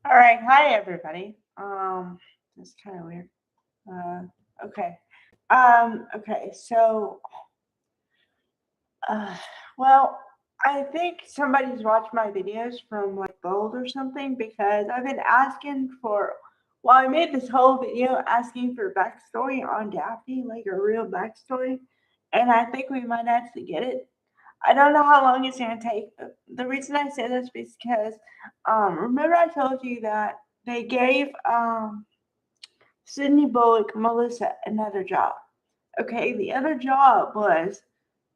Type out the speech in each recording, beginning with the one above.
All right, hi everybody. That's kind of weird. Uh, okay. Okay. Uh, well, I think somebody's watched my videos from like Bold or something because I've been asking for. Well, I made this whole video asking for backstory on Daphne, like a real backstory, and I think we might actually get it. I don't know how long it's gonna take. The reason I say this is because, remember I told you that they gave Sydney Bullock, Melissa, another job. Okay, the other job was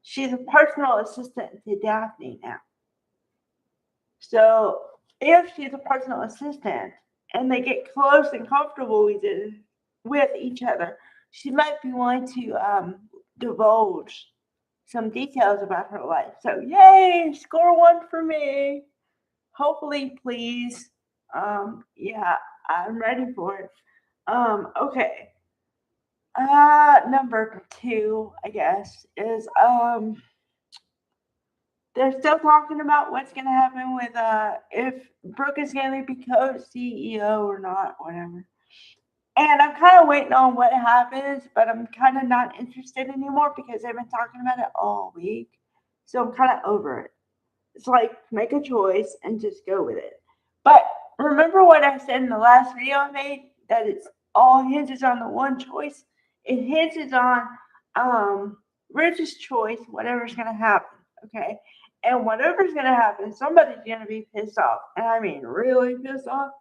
she's a personal assistant to Daphne now. So if she's a personal assistant and they get close and comfortable with each other, she might be willing to divulge some details about her life. So yay, score one for me. Hopefully, please. Yeah, I'm ready for it. Okay. Number two, I guess, is they're still talking about what's gonna happen with if Brooke is gonna be co-CEO or not, whatever. And I'm kind of waiting on what happens, but I'm kind of not interested anymore because they've been talking about it all week. So I'm kind of over it. It's like make a choice and just go with it. But remember what I said in the last video I made that it's all hinges on the one choice. It hinges on um Rich's choice, whatever's gonna happen. Okay. And whatever's gonna happen, somebody's gonna be pissed off. And I mean really pissed off.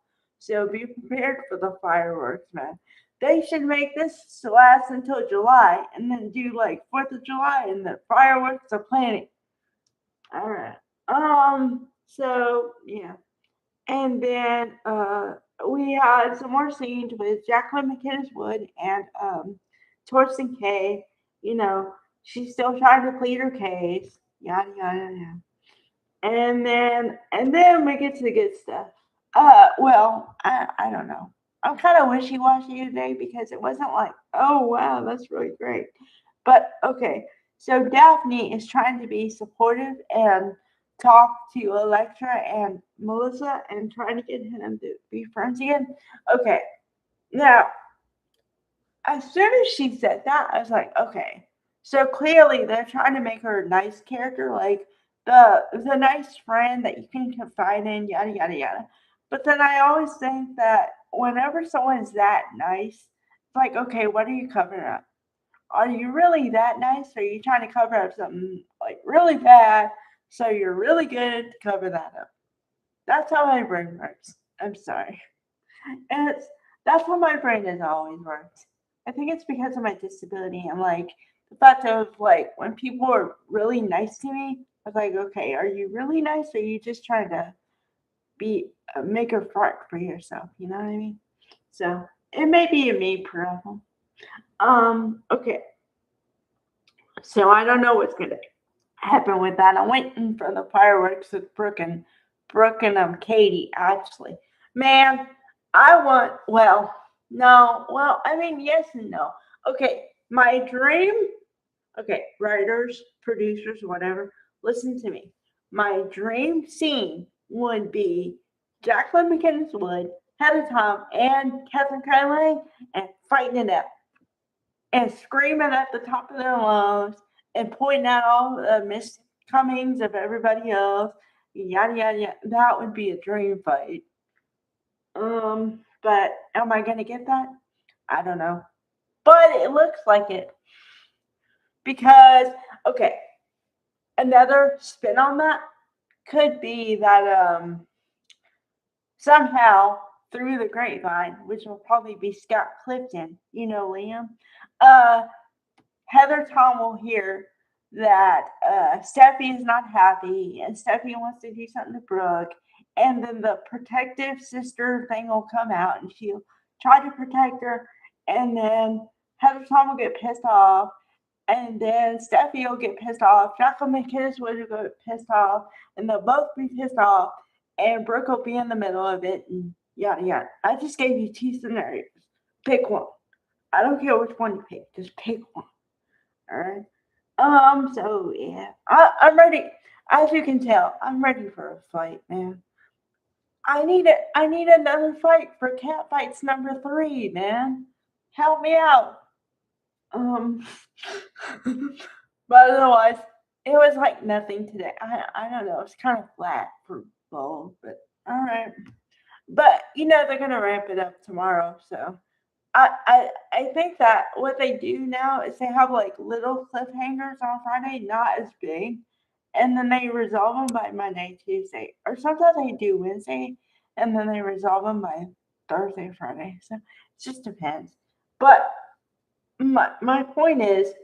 So be prepared for the fireworks, man. They should make this last until July and then do like 4th of July and the fireworks are planning. All right. So yeah. And then we had some more scenes with Jacqueline McInnes Wood and Torsten Kay. You know, she's still trying to plead her case. Yada yada yada. And then we get to the good stuff. Well, I don't know. I'm kind of wishy washy today because it wasn't like, oh wow, that's really great. But okay, so Daphne is trying to be supportive and talk to Electra and Melissa and trying to get them to be friends again. Okay, now as soon as she said that, I was like, okay. So clearly they're trying to make her a nice character, like the nice friend that you can confide in, yada yada yada. But then I always think that whenever someone's that nice, it's like, okay, what are you covering up? Are you really that nice? Or are you trying to cover up something like really bad so you're really good to cover that up? That's how my brain works. I'm sorry. And that's how my brain has always worked. I think it's because of my disability and like the fact of like when people are really nice to me, I was like, okay, are you really nice or are you just trying to be make a front for yourself? You know what I mean? So it may be a me problem. Okay. So I don't know what's gonna happen with that. I'm waiting for the fireworks with Brooke and Katie actually. Man, I want no, I mean yes and no. Okay, my dream okay, writers, producers, whatever, listen to me. My dream scene would be Jacqueline McInnes Wood, Heather Tom, and Catherine Kylie and fighting it out and screaming at the top of their lungs and pointing out all the miscomings of everybody else, yada yada yada. That would be a dream fight. But am I gonna get that? I don't know. But it looks like it because okay, another spin on that could be that somehow through the grapevine, which will probably be Scott Clifton, you know, Liam, uh, Heather Tom will hear that Steffi is not happy and Steffi wants to do something to Brooke. And then the protective sister thing will come out and she'll try to protect her. And then Heather Tom will get pissed off. And then Steffi will get pissed off. Jacqueline McInnes will get pissed off. And they'll both be pissed off. And Brooke will be in the middle of it. And yada yada. I just gave you two scenarios. Pick one. I don't care which one you pick. Just pick one. All right. So yeah, I'm ready. As you can tell, I'm ready for a fight, man. I need another fight for cat fights number 3, man. Help me out. Um, but otherwise, it was like nothing today. I don't know. It's kind of flat for both, but all right. But they're gonna ramp it up tomorrow, so I think that what they do now is they have like little cliffhangers on Friday, not as big, and then they resolve them by Monday, Tuesday, or sometimes they do Wednesday, and then they resolve them by Thursday, Friday. So it just depends. But my point is,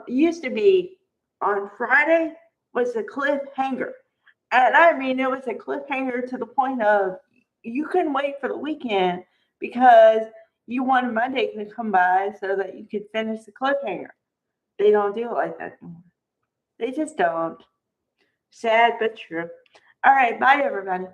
used to be on Friday was a cliffhanger. And I mean, it was a cliffhanger to the point of you couldn't wait for the weekend because you wanted Monday to come by so that you could finish the cliffhanger. They don't do it like that anymore. They just don't. Sad but true. All right, bye everybody.